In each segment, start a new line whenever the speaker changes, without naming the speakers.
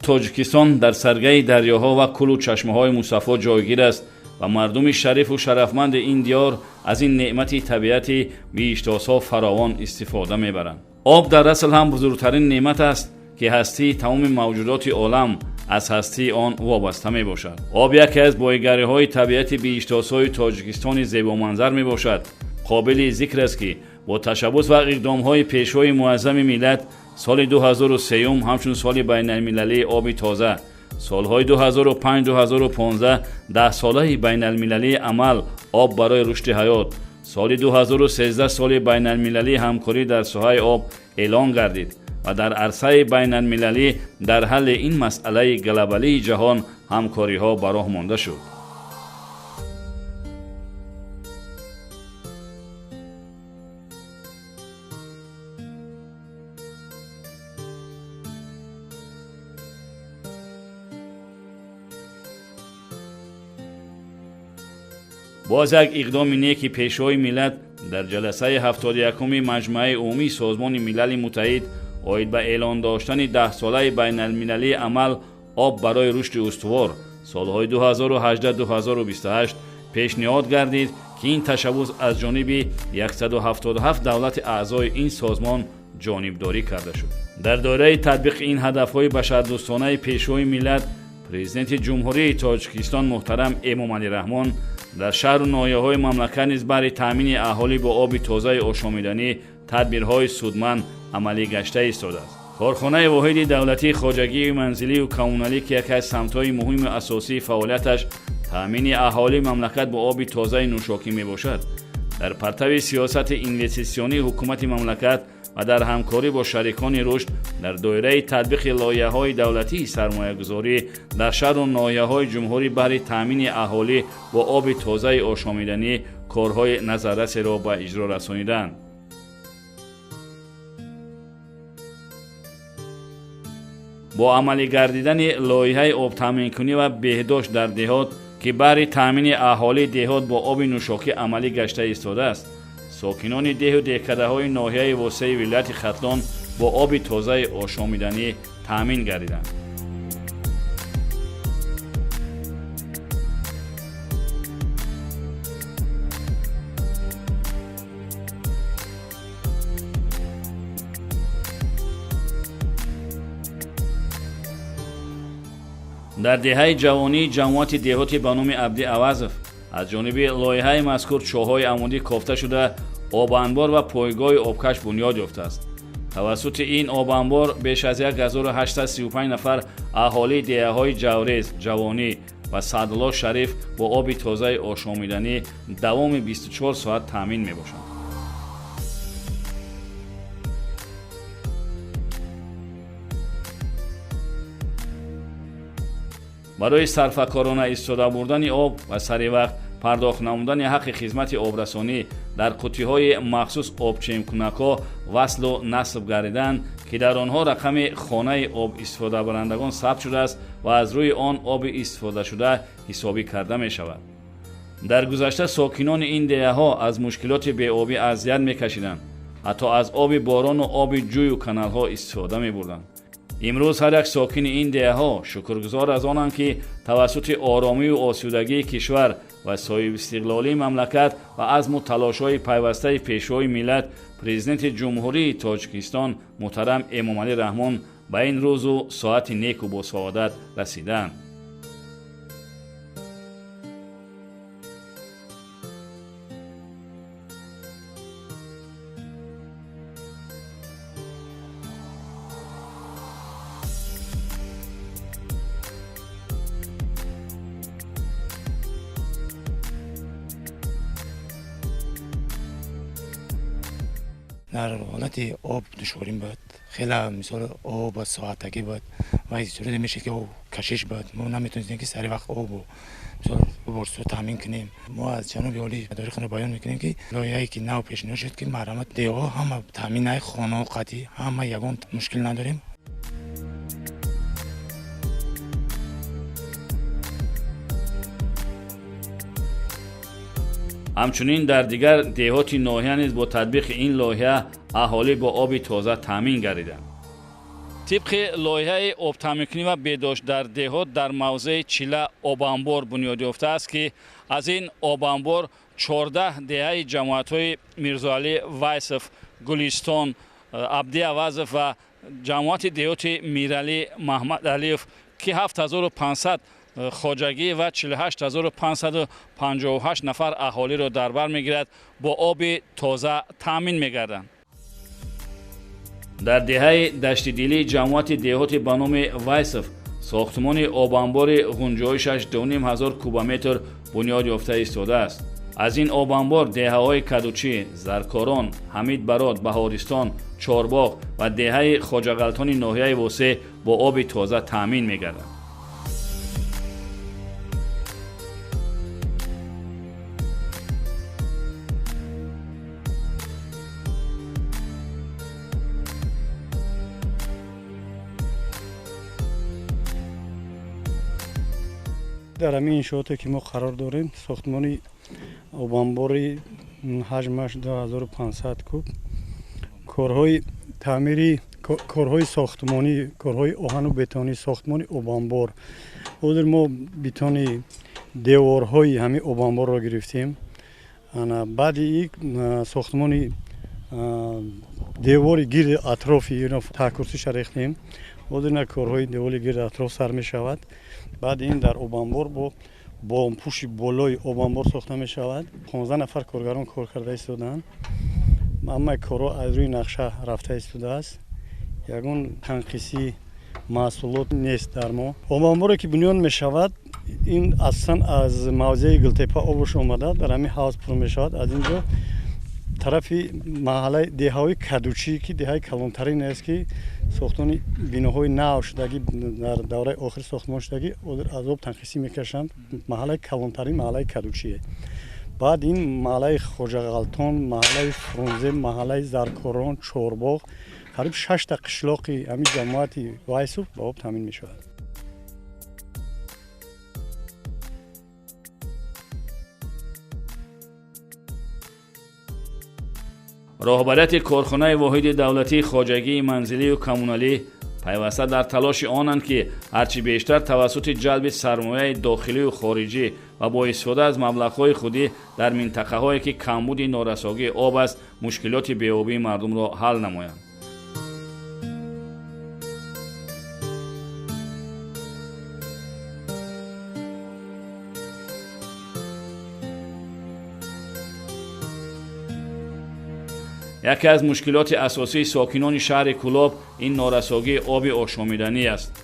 тоҷикистон дар саргаи дарёҳо ва кӯлу чашмаҳои мусаффо ҷойгир аст ва мардуми шарифу шарафманди ин диёр аз ин неъмати табиати бииштосо фаровон истифода мебаранд. об дар асл ҳам бузургтарин неъмат аст ки ҳастии тамоми мавҷудоти олам аз ҳастии он вобаста мебошад. об яке аз боигариҳои табиати бииштосои тоҷикистони зебоманзар мебошад. қобили зикр аст ки бо ташаббус ва иқдомҳои пешҳои муаззами миллат соли 2003 ҳамчун соли байналмилалии оби тоза, солҳои 2005-2015 10-солаи байналмилалии амал об барои рушди ҳаёт, соли 2013 соли байналмилалии ҳамкорӣ дар соҳаи об эълон гардид ва дар арсаи байналмилалӣ дар ҳалли ин масъалаи глобалии ҷаҳон ҳамкориҳо ба роҳ монда шуд. боз як иқдоми неки пешҳои миллат дар ҷаласаи 71-уми маҷмӯаи умумии созмони милали муттаҳид оид ба эълон доштани 10-солаи байналмилалии амал об барои рушди устувор солҳои 2018-2028 пешниҳод гардид ки ин ташаббус аз ҷониби 177 давлати аъзои ин созмон ҷонибдорӣ карда шуд. дар доираи татбиқи ин ҳадафҳои башардӯстонаи пешҳои миллат президенти ҷумҳурии тоҷикистон муҳтарам эмомалӣ раҳмон дар шаҳру ноҳияҳои мамлакат низ баҳри таъмини аҳолӣ бо оби тозаи ошомиданӣ тадбирҳои судманд амалӣ гашта истодааст. корхонаи воҳиди давлатии хоҷагии манзилию коммуналӣ ки яке аз самтҳои муҳиму асосии фаъолияташ таъмини аҳолии мамлакат бо оби тозаи нӯшокӣ мебошад, дар партави сиёсати инвеститсионии ҳукумати мамлакат ва дар ҳамкорӣ бо шарикони рушд дар доираи татбиқи лоиҳаҳои давлатии сармоягузорӣ дар шаҳру ноҳияҳои ҷумҳурӣ баҳри таъмини аҳолӣ бо оби тозаи ошомиданӣ корҳои назаррасеро ба иҷро расониданд. бо амалӣ гардидани лоиҳаи обтаъминкунӣ ва беҳдошт дар деҳот ки баҳри таъмини аҳолии деҳот бо оби нӯшокӣ амалӣ гашта истодааст, сокинони деҳу деҳкадаҳои ноҳияи восеи вилояти хатлон бо оби тозаи ошомиданӣ таъмин гардиданд. дар деҳаи ҷавонии ҷамоати деҳоти ба номи Абди Авазов аз ҷониби лоиҳаи мазкур чоҳҳои амудӣ кофта шуда обанбор ва пойгоҳи обкаш бунёд ёфтааст. тавассути ин обанбор беш аз 1835 нафар аҳолии деҳаҳои ҷаврез, ҷавонӣ ва садло шариф бо оби тозаи ошомиданӣ давоми 24 соат таъмин мебошанд. барои сарфакорона истода бурдани об ва саривақт пардохт намудани ҳаққи хизмати обрасонӣ дар қуттиҳои махсус обчемкунакҳо васлу насб гардиданд ки дар онҳо рақами хонаи об истифодабарандагон сабт шудааст ва аз рӯи он оби истифодашуда ҳисобӣ карда мешавад. дар гузашта сокинони ин деҳаҳо аз мушкилоти беобӣ азият мекашиданд, ҳатто аз оби борону оби ҷӯю каналҳо истифода мебурданд. имрӯз ҳар як сокини ин деҳаҳо шукргузор аз онанд ки тавассути оромию осудагии кишвар ва соҳибистиқлолии мамлакат ва азму талошҳои пайвастаи пешҳои миллат президенти ҷумҳурии тоҷикистон муҳтарам эмомалӣ раҳмон ба ин рӯзу соати неку босаодат расидаанд.
در حالت آب دشواریم بود، خیلی مثال آب و ساعتکی بود و این صورت میشه که کشش بود. ما نمیتونیم که سری وقت آب و مثال برسو تامین کنیم. ما از جنوب عالی اداره خانه بیان میکنیم که لایه‌ای که نو پیشنهاد شد که مرامت دیوها همه تامین خانه و قطعی همه یگان مشکل نداریم.
ҳамчунин дар дигар деҳоти ноҳия низ бо татбиқи ин лоиҳа аҳолӣ бо оби тоза таъмин гардиданд. طبق لایحه آب‌تامین‌کنی و بهداشت در دهات در موضع چیلا آبانبار بنیاد یافته است که از این آبانبار 14 دهه جماعت‌های میرزاعلی وایسف، گلستان، عبدی عوض و جماعت دهات میرعلی محمد علیف که 7500 خواجگی و 48558 نفر اهالی را در بر میگیرد با آب تازه تامین میگردند. در دهه دشت دیلی جماعت دهات به نام وایسف ساختمان آبانبار غنجایشش 2500 کوبمتر بنیاد یافته ایستاده است. از این آبانبار دهه‌های کدوچی، زرکاران، حمید براد، بهارستان، چارباغ و دهه خواجه غلطان ناحیه واسع با آب تازه تامین میگردند.
در همین انشاءاتی که ما قرار داریم ساختمان آبانباری حجمش 2500 کوب، کارهای تعمیری، کارهای ساختمانی، کارهای آهن و بتانی ساختمان آبانبار. اول ما بتانی دیوارهای همین آبانبار را گرفتیم. بعد یک ساختمان دیوار گرد اطرافی اینا تاکورسیش ریختیم. اول کارهای دیوار گرد اطراف سر می شود. بعد این در آبانبار با پوش بالای آبانبار ساخته می شود. 15 نفر کارگران کار کرده ایستادند. اما کارها از روی نقشه رفته ایستاده است. یگان تنقیصی محصولات نیست در ما. آبانبار که بنیاد می شود این اصلا از موضع گلتپه آبش آمده در همین حوض پر می شود. از اینجا طرف محله دههای کدوچی که دههای کلانترین است که ساختمان بیناهای نو شدگی در دوره آخر ساختمان شدگی از آب تنخیصی میکشند. محله کلانترین محله کدوچیه. بعد این محله خواجه غلطان، محله فرونزه، محله زرکاران، چارباغ قریب 6 تا قشلاقی همین جماعت وایسف با آب تامین میشود.
راهبریت کارخانه واحد دولتی خواجگی منزلی و کمونالی پیوسته در تلاش آنند که هرچی بیشتر توسط جلب سرمایه داخلی و خارجی و با استفاده از مبلغ‌های خودی در منطقه‌هایی که کمبود نارسایی آب است مشکلات بی‌آبی مردم را حل نمایند. یکی از مشکلات اساسی ساکنان شهر کلاب این نارسایی آب آشامیدنی است.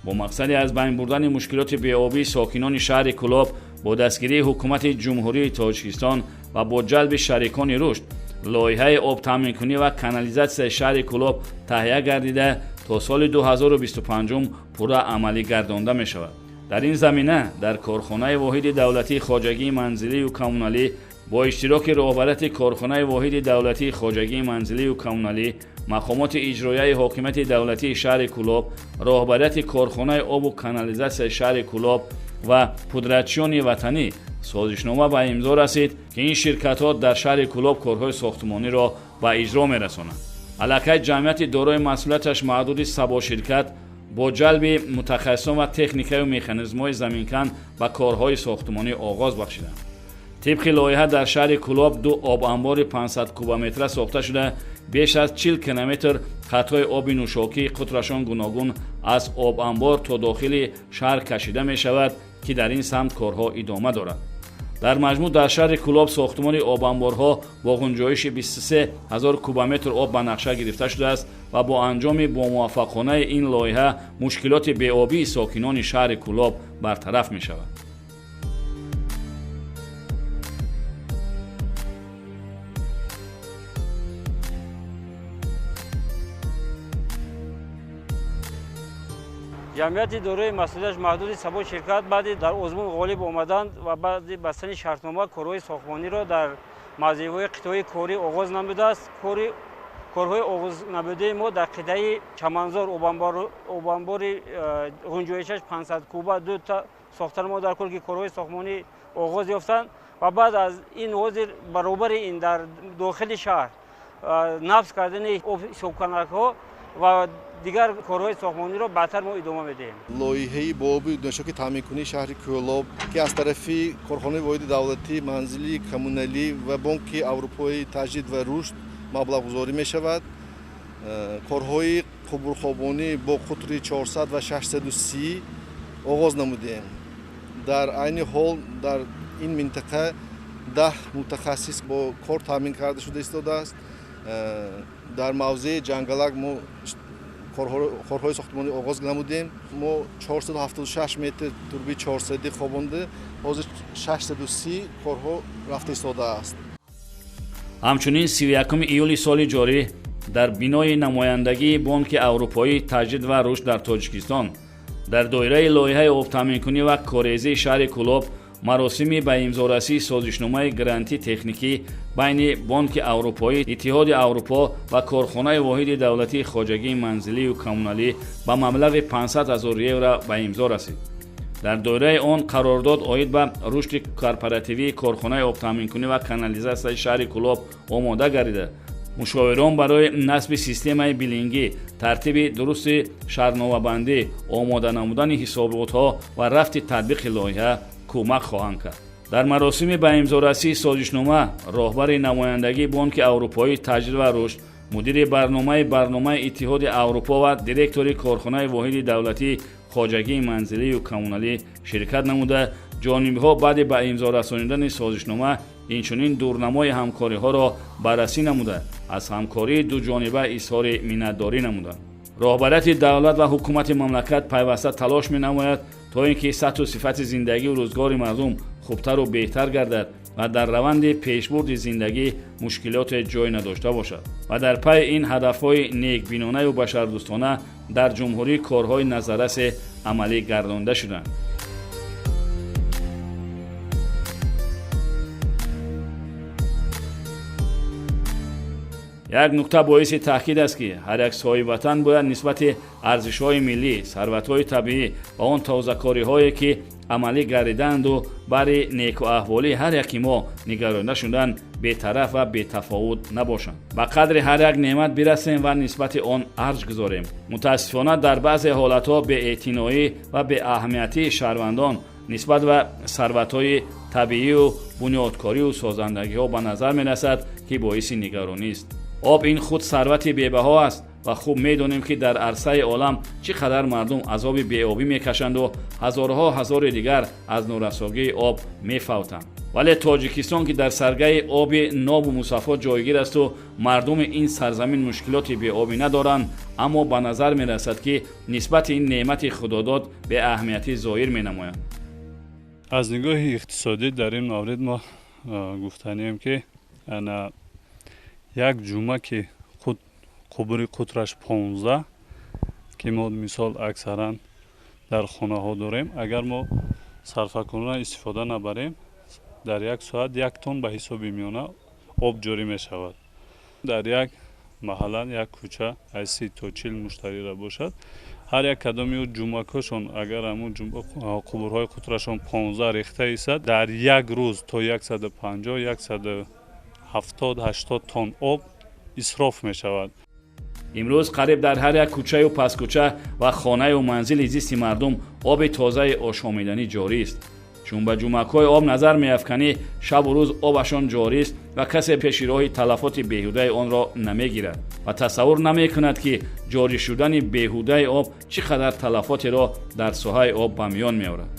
با مقصد از بین بردن مشکلات بی‌آبی ساکنان شهر کلاب با دستگیری حکومت جمهوری تاجیکستان و با جلب شریکان رشد لایحه آب تامین‌کنی و کانالیزاسیون شهر کلاب تهیه گردیده تا سال 2025 پورا عملی گردانده می شود. در این زمینه در کارخانه واحد دولتی خواجگی منزلی و کمونالی با اشتراک راهبریت کارخانه واحد دولتی خواجگی منزلی و کمونالی، مقامات اجرایی حاکمیت دولتی شهر کلاب، راهبریت کارخانه آب و کانالیزاسیون شهر کلاب و پودرچیان وطنی سازشنامه به امضا رسید که این شرکت‌ها در شهر کلاب کارهای ساختمانی را به اجرا می‌رسانند. علاقه جمعیت دارای مسئولیتش محدود سبا شرکت با جلب متخصصان و تکنیکی و مکانیزم‌های زمینکن به کارهای ساختمانی آغاز بخشیدند. طبق لایحه در شهر کلاب 2 آب انبار 500 کوبمتر ساخته شده بیش از 40 کیلومتر خطهای آب نوشاکی قطرشان گوناگون از آب انبار تا داخل شهر کشیده می شود که در این سمت کارها ادامه دارد. در مجموع در شهر کلاب ساختمان آب انبارها با گنجایش 23000 کوبمتر آب به نقشه گرفته شده است و با انجام با موفقانه این لایحه مشکلات بی‌آبی ساکنان شهر کلاب برطرف می شود.
جمعیت دارای مسئولیتش محدود سبا شرکت بعد در آزمون غالب آمدند و بعد بستن شرطنامه کارهای ساختمانی را در موضوعهای قطعه کاری آغاز نموده است. کارهای آغاز نموده ما در قطعه چمنزار آبانبار گنجایشش 500 کوبه 2 تا ساختن ما در کل که کارهای ساختمانی آغاز یافتند و بعد از این حاضر برابر این در داخل شهر نفس کردن آب سوکنک‌ها و дигар корҳои сохтмониро баъдтар мо идома медиҳем.
лоиҳаи боби нӯшокӣ таъминкунии шаҳри Кӯлоб ки аз тарафи корхонаи воҳиди давлатӣ, манзили коммуналӣ ва Бонки Аврупои таҷдид ва рушд маблағгузорӣ мешавад. Корҳои қубурхобонӣ бо қутри 400 ва 630 оғоз намудем. дар айни ҳол дар ин минтақа 10 мутахассис бо кор таъмин карда шуда истодааст. дар мавзеи ҷангалак мо корҳои сохтмонӣ оғоз намудем. мо 476 метр турби 400 хобонда ҳозир 630 корҳо рафта истодааст.
ҳамчунин 31 июли соли ҷорӣ дар бинои намояндагии Бонки Аврупои таҷдид ва рушд дар Тоҷикистон дар доираи лоиҳаи обтаъминкунӣ ва коррезии шаҳри Кӯлоб маросими ба имзорасии созишномаи грантии техникӣ байни Бонки Аврупоӣ, Иттиҳоди Аврупо ва Корхонаи воҳиди давлатии хоҷагии манзилию коммуналӣ ба маблағи 500 000 евро ба имзо расид. дар доираи он қарордод оид ба рушди корпоративии Корхонаи обтаъминкунӣ ва канализасияи шаҳри Кӯлоб омода гардида, мушовирон барои насби системаи билингӣ, тартиби дурусти шаҳрномабандӣ, омода намудани ҳисоботҳо ва рафти татбиқи лоиҳа кӯмак хоҳанд кард. дар маросими ба имзорасии созишнома роҳбари намояндагии Бонки Аврупои таҷдид ва рушд, мудири барномаи Иттиҳоди Аврупо ва директори Корхонаи воҳиди давлатии хоҷагии манзилию коммуналӣ ширкат намуда, ҷонибҳо баъди ба имзо расонидани созишнома инчунин дурнамои ҳамкориҳоро баррасӣ намуда, аз ҳамкории дуҷониба изҳори миннатдорӣ намуданд. роҳбарияти давлат ва ҳукумати мамлакат пайваста талош менамояд то ин ки сатҳу сифати зиндагию рӯзгори мардум хубтару беҳтар гардад ва дар раванди пешбурди зиндагӣ мушкилоте ҷой надошта бошад. ва дар пайи ин ҳадафҳои некбинонаю башардӯстона дар ҷумҳурӣ корҳои назаррасе амалӣ гардонда шуданд. як нукта боиси таъкид аст ки ҳар як соҳибватан бояд нисбати арзишҳои миллӣ, сарватҳои табиӣ ва он тавзакориҳое ки амалӣ гардиданду бари некуаҳволии ҳар яки мо нигаронда шуданд бетараф ва бетафовут набошанд. ба қадри ҳар як неъмат бирасем ва нисбати он арҷ гузорем. мутаассифона дар баъзе ҳолатҳо беэътиноӣ ва беаҳамиятии шаҳрвандон нисбат ба сарватҳои табиию бунёдкорию созандагиҳо ба назар мерасад ки боиси нигаронист. об ин худ сарвати бебаҳо аст ва хуб медонем ки дар арсаи олам чӣ қадар мардум азоби беобӣ мекашанду ҳазорҳо ҳазори дигар аз нурасогии об мефавтанд. вале Тоҷикистон ки дар саргаи оби нобу мусаффо ҷойгир асту мардуми ин сарзамин мушкилоти беобӣ надоранд, аммо ба назар мерасад ки нисбати ин неъмати худодод беаҳамиятӣ зоҳир менамоянд.
аз нигоҳи иқтисодӣ дар ин маврид мо гуфтанем ки як ҷумъа ки қубури қутраш 15 ки мо мисол аксаран дар хонаҳо дорем, агар мо сарфакунона истифода набарем, дар як соат 1 тонн ба ҳисоби миёна об ҷорӣ мешавад. дар як маҳалла, як кӯча аз 30 то 40 муштариро бошад, ҳар як кадоми ҷумъакошон агар ҳамун қубурҳои қутрашон 15 рехта истад, дар як рӯз то 150 170-80 тонн об исроф мешавад.
имрӯз қариб дар ҳар як кӯчаю паскӯча ва хонаю манзили зисти мардум оби тозаи ошомиданӣ ҷорист. чун ба ҷумъакҳои об назар меафканӣ, шабу рӯз обашон ҷорист ва касе пеши роҳи талафоти беҳудаи онро намегирад ва тасаввур намекунад ки ҷорӣ шудани беҳудаи об чӣ қадар талафотеро дар соҳаи об ба миён меорад.